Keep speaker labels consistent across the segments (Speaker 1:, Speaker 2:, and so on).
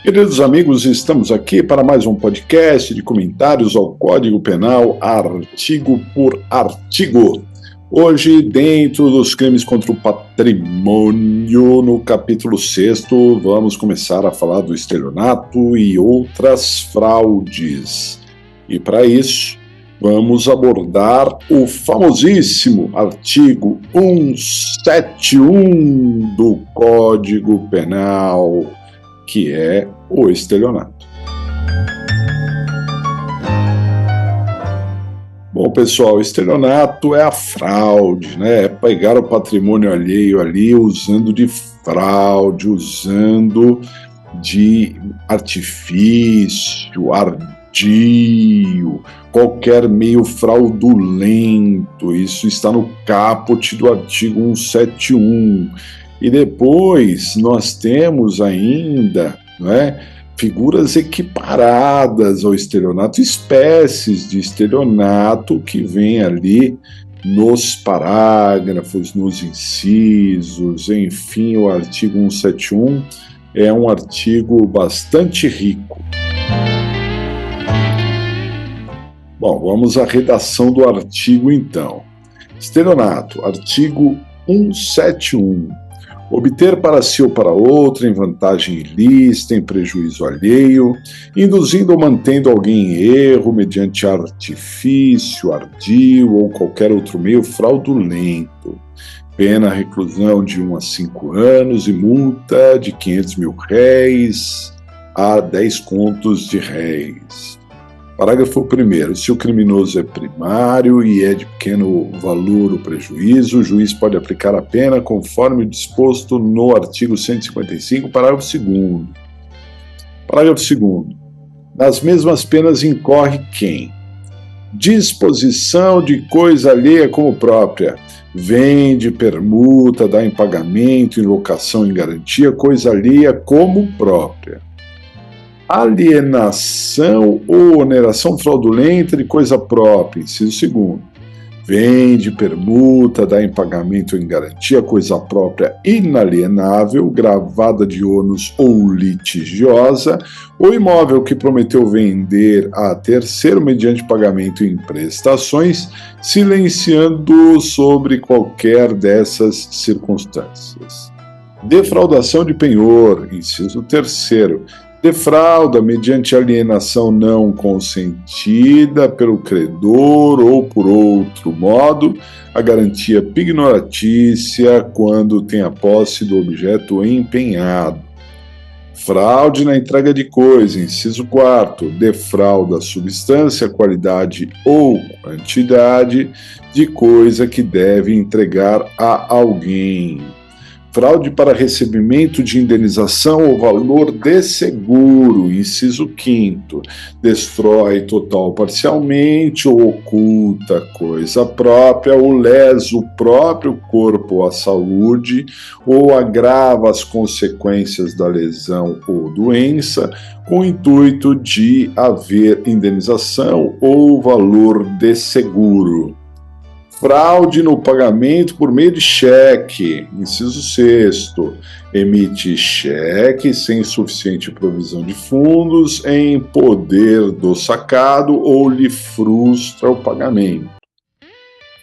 Speaker 1: Queridos amigos, estamos aqui para mais um podcast de comentários ao Código Penal, artigo por artigo. Hoje, dentro dos crimes contra o patrimônio, no capítulo 6º, vamos começar a falar do estelionato e outras fraudes. E para isso, vamos abordar o famosíssimo artigo 171 do Código Penal, que é o estelionato. Bom, pessoal, estelionato é a fraude, né? É pegar o patrimônio alheio ali usando de fraude, usando de artifício, ardil, qualquer meio fraudulento. Isso está no caput do artigo 171. E depois nós temos ainda, figuras equiparadas ao estelionato, espécies de estelionato que vem ali nos parágrafos, nos incisos, enfim, o artigo 171 é um artigo bastante rico. Bom, vamos à redação do artigo então. Estelionato, artigo 171. Obter para si ou para outro em vantagem ilícita, em prejuízo alheio, induzindo ou mantendo alguém em erro mediante artifício, ardil ou qualquer outro meio fraudulento. Pena reclusão de 1 a 5 anos e multa de R$500.000 a 10 contos de réis. Parágrafo 1º. Se o criminoso é primário e é de pequeno valor o prejuízo, o juiz pode aplicar a pena conforme disposto no artigo 155, parágrafo 2º. Parágrafo 2º. Nas mesmas penas incorre quem? Disposição de coisa alheia como própria. Vende, permuta, dá em pagamento, em locação, em garantia, coisa alheia como própria. Alienação ou oneração fraudulenta de coisa própria, inciso 2º. Vende, permuta, dá em pagamento ou em garantia coisa própria inalienável, gravada de ônus ou litigiosa, ou imóvel que prometeu vender a terceiro mediante pagamento em prestações, silenciando sobre qualquer dessas circunstâncias. Defraudação de penhor, inciso 3º. Defrauda mediante alienação não consentida pelo credor ou por outro modo a garantia pignoratícia quando tem a posse do objeto empenhado. Fraude na entrega de coisa, inciso 4º. Defrauda a substância, qualidade ou quantidade de coisa que deve entregar a alguém. Fraude para recebimento de indenização ou valor de seguro, inciso 5º. Destrói total ou parcialmente ou oculta coisa própria ou lesa o próprio corpo ou a saúde ou agrava as consequências da lesão ou doença com o intuito de haver indenização ou valor de seguro. Fraude no pagamento por meio de cheque, inciso 6º. Emite cheque sem suficiente provisão de fundos em poder do sacado ou lhe frustra o pagamento.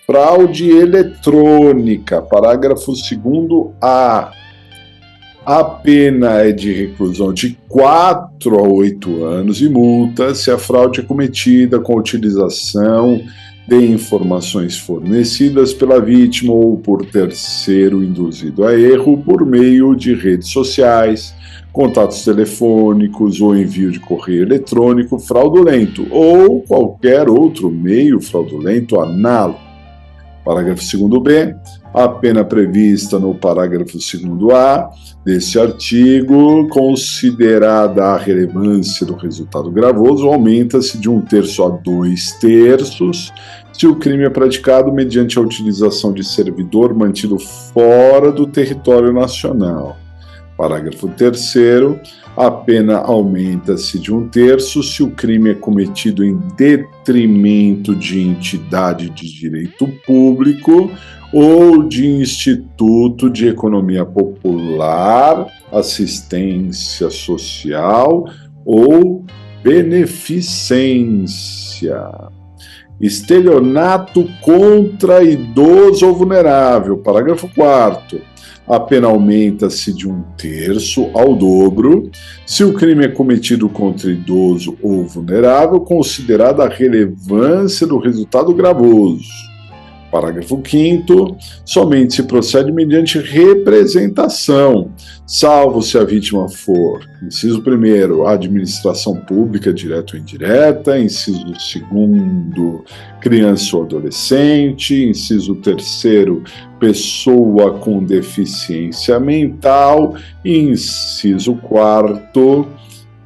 Speaker 1: Fraude eletrônica, parágrafo 2º-A. A pena é de reclusão de 4 a 8 anos e multa se a fraude é cometida com utilização de informações fornecidas pela vítima ou por terceiro induzido a erro por meio de redes sociais, contatos telefônicos ou envio de correio eletrônico fraudulento ou qualquer outro meio fraudulento análogo. Parágrafo 2º-B. A pena prevista no parágrafo 2º-A deste artigo, considerada a relevância do resultado gravoso, aumenta-se de 1/3 a 2/3 se o crime é praticado mediante a utilização de servidor mantido fora do território nacional. Parágrafo 3º. A pena aumenta-se de 1/3 se o crime é cometido em detrimento de entidade de direito público ou de Instituto de Economia Popular, Assistência Social ou Beneficência. Estelionato contra idoso ou vulnerável. Parágrafo 4º. A pena aumenta-se de 1/3 ao dobro se o crime é cometido contra idoso ou vulnerável, considerada a relevância do resultado gravoso. Parágrafo 5º. Somente se procede mediante representação, salvo se a vítima for, inciso 1º, administração pública direta ou indireta, inciso 2º, criança ou adolescente, inciso 3º, pessoa com deficiência mental, e inciso 4º,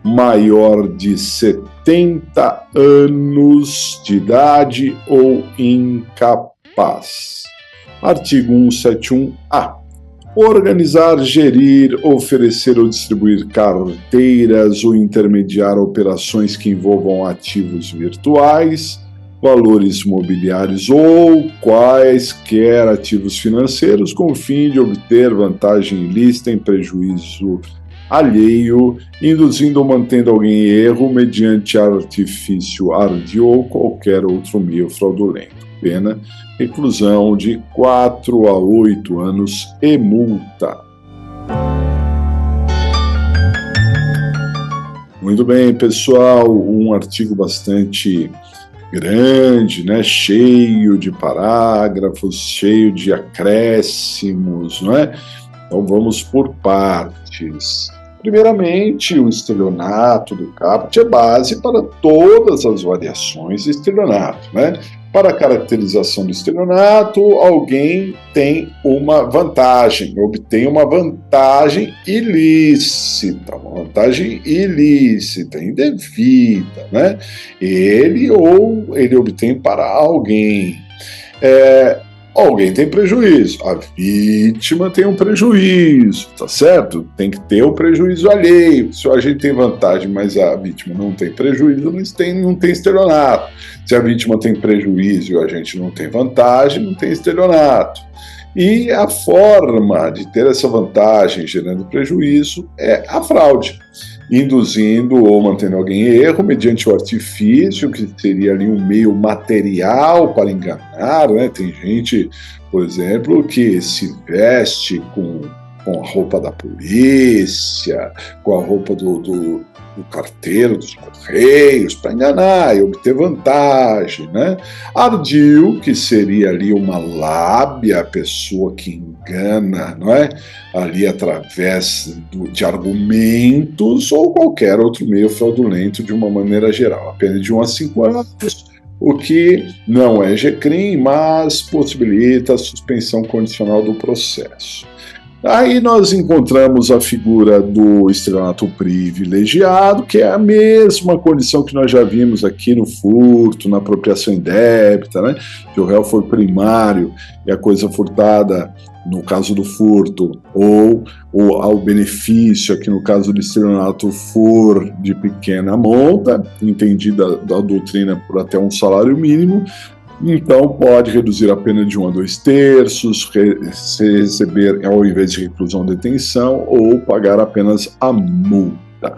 Speaker 1: maior de 70 anos de idade ou incapaz. Artigo 171-A. Organizar, gerir, oferecer ou distribuir carteiras ou intermediar operações que envolvam ativos virtuais, valores mobiliários ou quaisquer ativos financeiros com o fim de obter vantagem ilícita em prejuízo alheio, induzindo ou mantendo alguém em erro mediante artifício ardil ou qualquer outro meio fraudulento. Pena, reclusão de 4 a 8 anos e multa. Muito bem, pessoal, um artigo bastante grande, né? Cheio de parágrafos, cheio de acréscimos, não é? Então vamos por partes. Primeiramente, o estelionato do caput é base para todas as variações de estelionato, né? Para a caracterização do estelionato, alguém tem uma vantagem, obtém uma vantagem ilícita, indevida, né? Ele obtém para alguém. Alguém tem prejuízo, a vítima tem um prejuízo, tá certo? Tem que ter o prejuízo alheio. Se o agente tem vantagem, mas a vítima não tem prejuízo, não tem estelionato. Se a vítima tem prejuízo e o agente não tem vantagem, não tem estelionato. E a forma de ter essa vantagem gerando prejuízo é a fraude, induzindo ou mantendo alguém em erro mediante o artifício, que seria ali um meio material para enganar, né? Tem gente, por exemplo, que se veste com a roupa da polícia, com a roupa do carteiro dos correios, para enganar e obter vantagem, né? Ardil, que seria ali uma lábia, a pessoa que engana, não é? Ali através de argumentos ou qualquer outro meio fraudulento de uma maneira geral. A pena de 1 a 5 anos, o que não é G-crime, mas possibilita a suspensão condicional do processo. Aí nós encontramos a figura do estelionato privilegiado, que é a mesma condição que nós já vimos aqui no furto, na apropriação indébita, né? Que o réu for primário e a coisa furtada, no caso do furto, ou ao benefício, aqui no caso do estelionato, for de pequena monta, entendida da doutrina por até um salário mínimo. Então, pode reduzir a pena de 1 a 2/3, receber, ao invés de reclusão, detenção, ou pagar apenas a multa.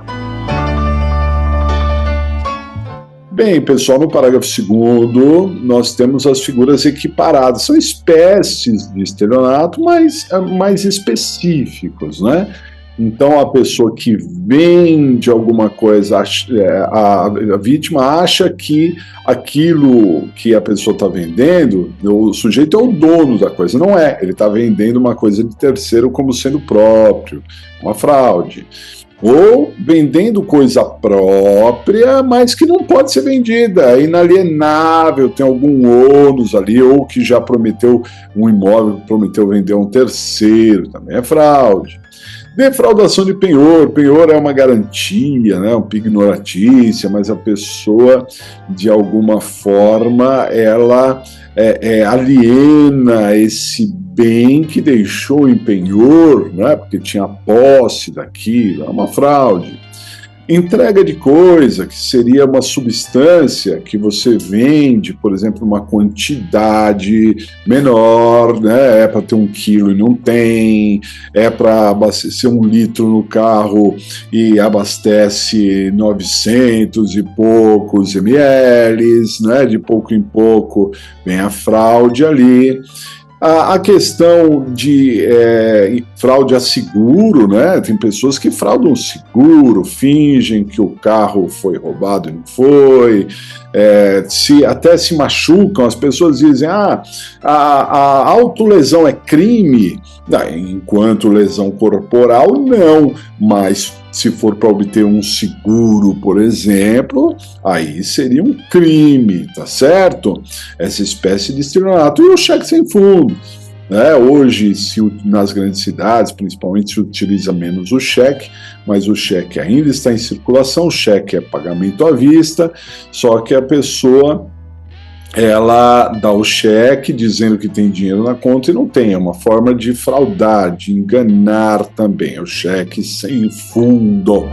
Speaker 1: Bem, pessoal, no parágrafo 2º, nós temos as figuras equiparadas. São espécies de estelionato, mas mais específicos, né? Então, a pessoa que vende alguma coisa, a vítima acha que aquilo que a pessoa está vendendo, o sujeito é o dono da coisa. Não é, ele está vendendo uma coisa de terceiro como sendo próprio, uma fraude. Ou vendendo coisa própria, mas que não pode ser vendida, é inalienável, tem algum ônus ali, ou que já prometeu um imóvel, prometeu vender a um terceiro, também é fraude. Defraudação de penhor. Penhor é uma garantia, né, um pignoratícia, mas a pessoa, de alguma forma, ela aliena esse bem que deixou em penhor, né, porque tinha posse daquilo, é uma fraude. Entrega de coisa, que seria uma substância que você vende, por exemplo, uma quantidade menor, né? É para ter 1 quilo e não tem, é para abastecer 1 litro no carro e abastece 900 e poucos ml, né? De pouco em pouco vem a fraude ali. A questão de fraude a seguro, né? Tem pessoas que fraudam o seguro, fingem que o carro foi roubado e não foi, até se machucam. As pessoas dizem, a autolesão é crime, enquanto lesão corporal, não, mas se for para obter um seguro, por exemplo, aí seria um crime, tá certo? Essa espécie de estelionato. E o cheque sem fundo, né? Hoje, nas grandes cidades, principalmente, se utiliza menos o cheque, mas o cheque ainda está em circulação, o cheque é pagamento à vista, só que a pessoa ela dá o cheque dizendo que tem dinheiro na conta e não tem. É uma forma de fraudar, de enganar também. É o cheque sem fundo.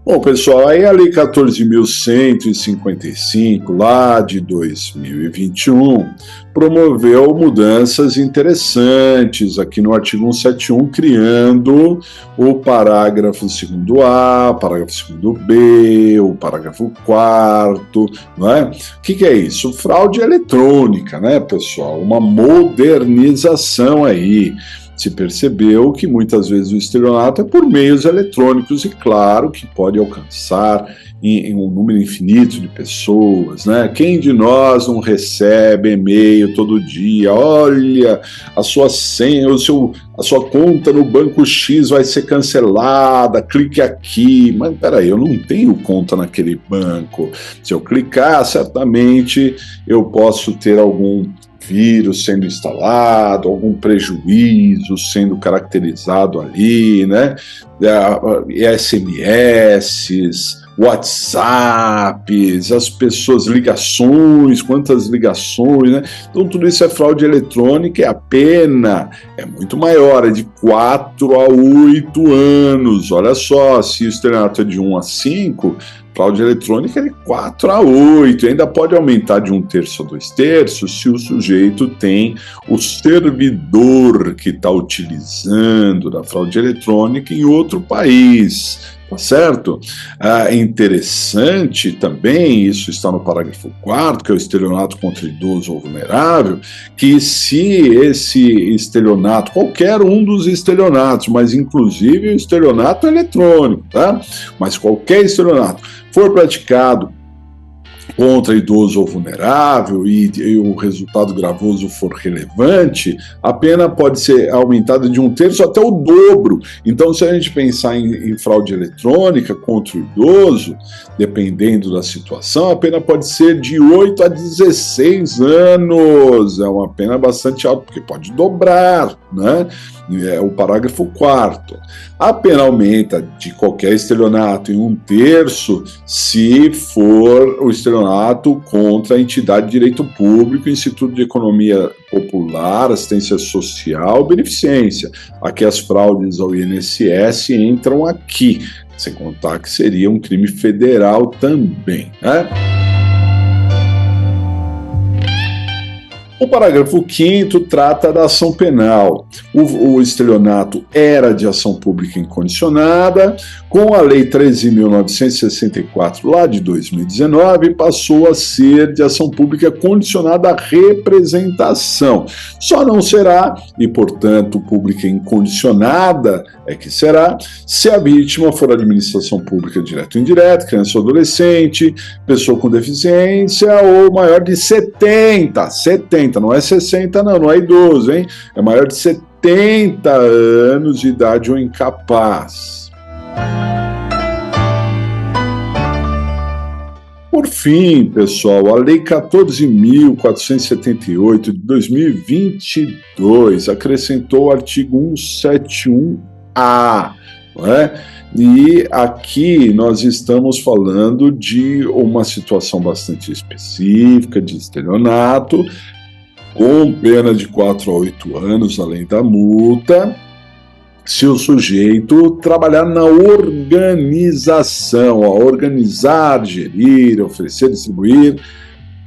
Speaker 1: Bom, pessoal, aí a Lei 14.155, lá de 2021, promoveu mudanças interessantes aqui no artigo 171, criando o parágrafo 2º-A, parágrafo 2º-B, o parágrafo 4º, não é? O que é isso? Fraude eletrônica, né, pessoal? Uma modernização aí. Se percebeu que muitas vezes o estelionato é por meios eletrônicos e claro que pode alcançar em um número infinito de pessoas, né? Quem de nós não recebe e-mail todo dia? Olha, a sua senha, a sua conta no banco X vai ser cancelada, clique aqui. Mas peraí, eu não tenho conta naquele banco. Se eu clicar, certamente eu posso ter algum vírus sendo instalado, algum prejuízo sendo caracterizado ali, né? SMS, WhatsApps, as pessoas, ligações, quantas ligações, né? Então tudo isso é fraude eletrônica e a pena é muito maior, é de 4 a 8 anos. Olha só, se o estelionato é de 1 a 5, fraude eletrônica é de 4 a 8, ainda pode aumentar de 1/3 a 2/3 se o sujeito tem o servidor que está utilizando da fraude eletrônica em outro país. Tá certo? Interessante também, isso está no parágrafo 4º, que é o estelionato contra idoso ou vulnerável, que se esse estelionato, qualquer um dos estelionatos, mas inclusive o estelionato eletrônico, tá? Mas qualquer estelionato for praticado contra idoso ou vulnerável e o resultado gravoso for relevante, a pena pode ser aumentada de 1/3 até o dobro. Então, se a gente pensar em fraude eletrônica contra o idoso, dependendo da situação, a pena pode ser de 8 a 16 anos. É uma pena bastante alta, porque pode dobrar, né? É o parágrafo 4º. A pena aumenta de qualquer estelionato em 1/3 se for o estelionato contra a entidade de direito público, Instituto de Economia Popular, Assistência Social, Beneficência. Aqui as fraudes ao INSS entram aqui, sem contar que seria um crime federal também, né? O parágrafo 5º trata da ação penal. O estelionato era de ação pública incondicionada. Com a Lei 13.964, lá de 2019, passou a ser de ação pública condicionada à representação. Só não será, e portanto pública incondicionada é que será, se a vítima for administração pública direta ou indireta, criança ou adolescente, pessoa com deficiência ou maior de 70, não é 60 não é idoso, hein? É maior de 70 anos de idade ou incapaz. Por fim, pessoal, a Lei 14.478 de 2022 acrescentou o artigo 171-A, não é? E aqui nós estamos falando de uma situação bastante específica de estelionato, com pena de 4 a 8 anos, além da multa, se o sujeito trabalhar na organização, organizar, gerir, oferecer, distribuir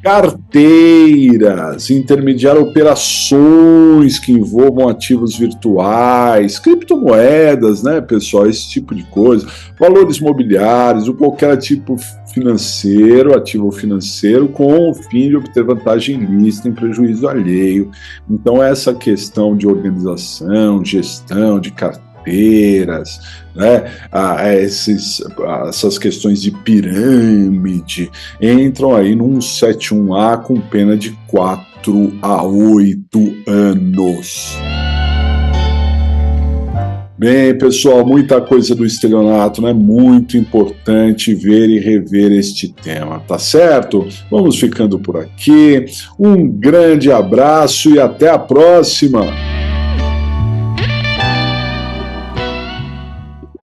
Speaker 1: carteiras, intermediar operações que envolvam ativos virtuais, criptomoedas, né, pessoal, esse tipo de coisa, valores mobiliários, ou qualquer tipo financeiro, ativo financeiro, com o fim de obter vantagem ilícita em prejuízo alheio. Então, essa questão de organização, gestão de carteiras, né, essas questões de pirâmide entram aí num 171A com pena de 4 a 8 anos. Bem, pessoal, muita coisa do estelionato, né? Muito importante ver e rever este tema, tá certo? Vamos ficando por aqui. Um grande abraço e até a próxima!